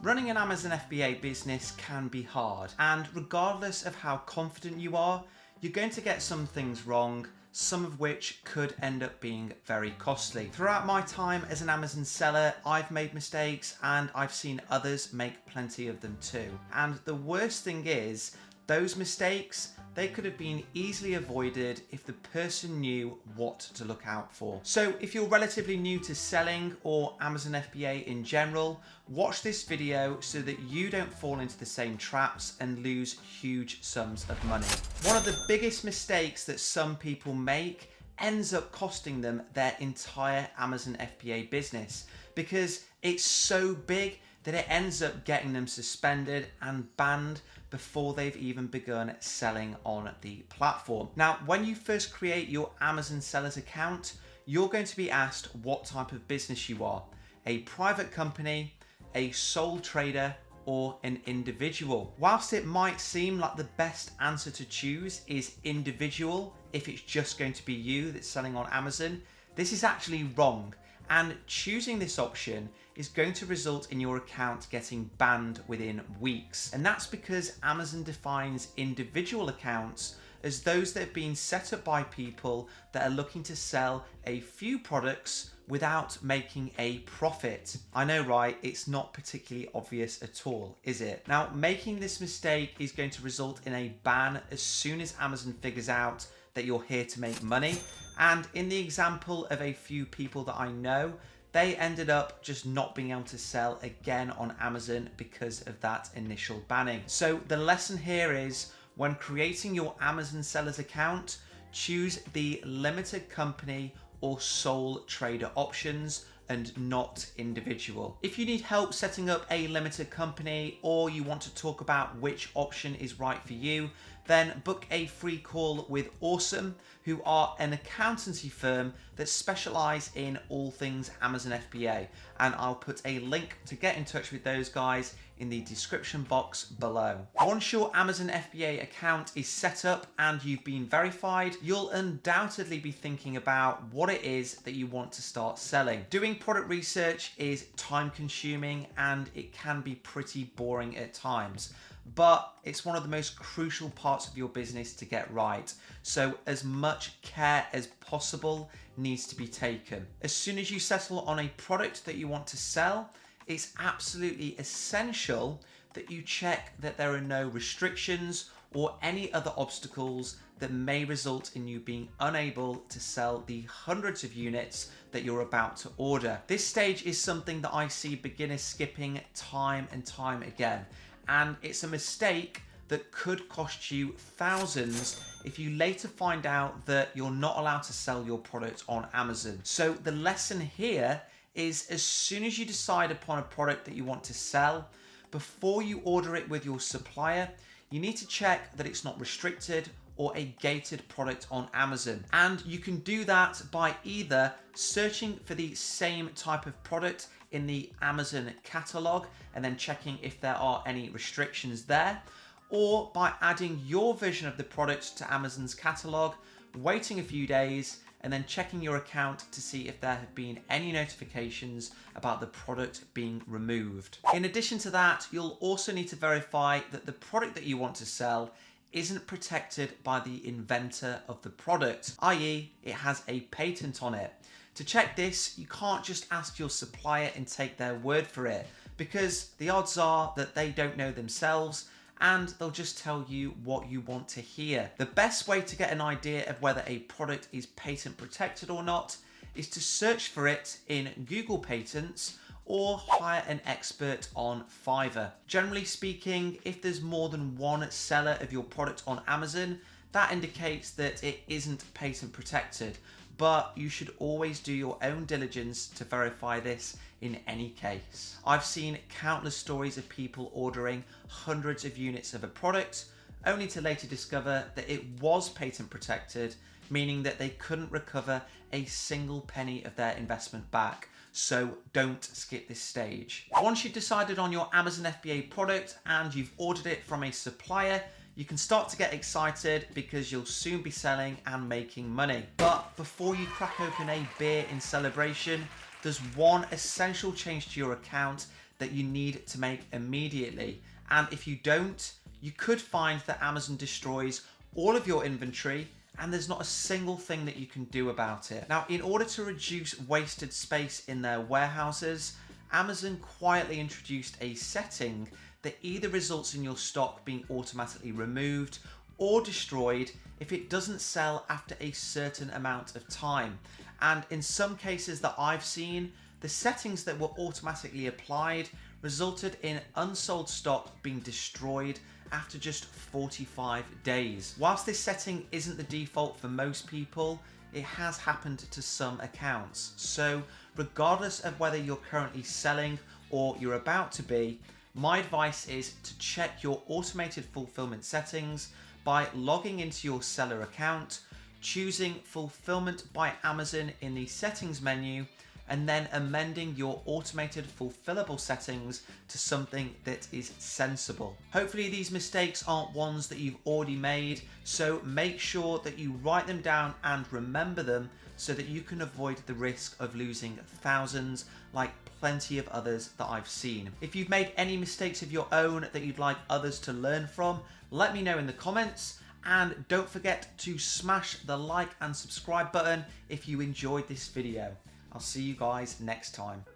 Running an Amazon FBA business can be hard, and regardless of how confident you are, you're going to get some things wrong, some of which could end up being very costly. Throughout my time as an Amazon seller, I've made mistakes and I've seen others make plenty of them too. And the worst thing is, those mistakes, they could have been easily avoided if the person knew what to look out for. So if you're relatively new to selling or Amazon FBA in general, watch this video so that you don't fall into the same traps and lose huge sums of money. One of the biggest mistakes that some people make ends up costing them their entire Amazon FBA business because it's so big that it ends up getting them suspended and banned before they've even begun selling on the platform. Now, when you first create your Amazon sellers account, you're going to be asked what type of business you are: a private company, a sole trader, or an individual. Whilst it might seem like the best answer to choose is individual if it's just going to be you that's selling on Amazon, this is actually wrong. And choosing this option is going to result in your account getting banned within weeks. And that's because Amazon defines individual accounts as those that have been set up by people that are looking to sell a few products without making a profit. I know, right? It's not particularly obvious at all, is it? Now, making this mistake is going to result in a ban as soon as Amazon figures out that you're here to make money. And in the example of a few people that I know, they ended up just not being able to sell again on Amazon because of that initial banning. So the lesson here is, when creating your Amazon sellers account, choose the limited company or sole trader options and not individual. If you need help setting up a limited company, or you want to talk about which option is right for you, then book a free call with Awesome, who are an accountancy firm that specialize in all things Amazon FBA. And I'll put a link to get in touch with those guys in the description box below. Once your Amazon FBA account is set up and you've been verified, you'll undoubtedly be thinking about what it is that you want to start selling. Doing product research is time consuming and it can be pretty boring at times, but it's one of the most crucial parts of your business to get right. So as much care as possible needs to be taken. As soon as you settle on a product that you want to sell, it's absolutely essential that you check that there are no restrictions or any other obstacles that may result in you being unable to sell the hundreds of units that you're about to order. This stage is something that I see beginners skipping time and time again, and it's a mistake that could cost you thousands if you later find out that you're not allowed to sell your product on Amazon. So the lesson here is, as soon as you decide upon a product that you want to sell, before you order it with your supplier, you need to check that it's not restricted or a gated product on Amazon. And you can do that by either searching for the same type of product in the Amazon catalog and then checking if there are any restrictions there, or by adding your version of the product to Amazon's catalog, waiting a few days, and then checking your account to see if there have been any notifications about the product being removed. In addition to that, you'll also need to verify that the product that you want to sell isn't protected by the inventor of the product, i.e. it has a patent on it. To check this, you can't just ask your supplier and take their word for it, because the odds are that they don't know themselves and they'll just tell you what you want to hear. The best way to get an idea of whether a product is patent protected or not is to search for it in Google Patents or hire an expert on Fiverr. Generally speaking, if there's more than one seller of your product on Amazon, that indicates that it isn't patent protected, but you should always do your own diligence to verify this in any case. I've seen countless stories of people ordering hundreds of units of a product only to later discover that it was patent protected, meaning that they couldn't recover a single penny of their investment back. So don't skip this stage. Once you've decided on your Amazon FBA product and you've ordered it from a supplier, you can start to get excited because you'll soon be selling and making money. But before you crack open a beer in celebration, there's one essential change to your account that you need to make immediately. And if you don't, you could find that Amazon destroys all of your inventory and there's not a single thing that you can do about it. Now, in order to reduce wasted space in their warehouses, Amazon quietly introduced a setting that either results in your stock being automatically removed or destroyed if it doesn't sell after a certain amount of time. And in some cases that I've seen, the settings that were automatically applied resulted in unsold stock being destroyed after just 45 days. Whilst this setting isn't the default for most people, it has happened to some accounts. So regardless of whether you're currently selling or you're about to be, my advice is to check your automated fulfillment settings by logging into your seller account, choosing Fulfillment by Amazon in the settings menu, and then amending your automated fulfillable settings to something that is sensible. Hopefully these mistakes aren't ones that you've already made, so make sure that you write them down and remember them so that you can avoid the risk of losing thousands like plenty of others that I've seen. If you've made any mistakes of your own that you'd like others to learn from, let me know in the comments. And don't forget to smash the like and subscribe button if you enjoyed this video. I'll see you guys next time.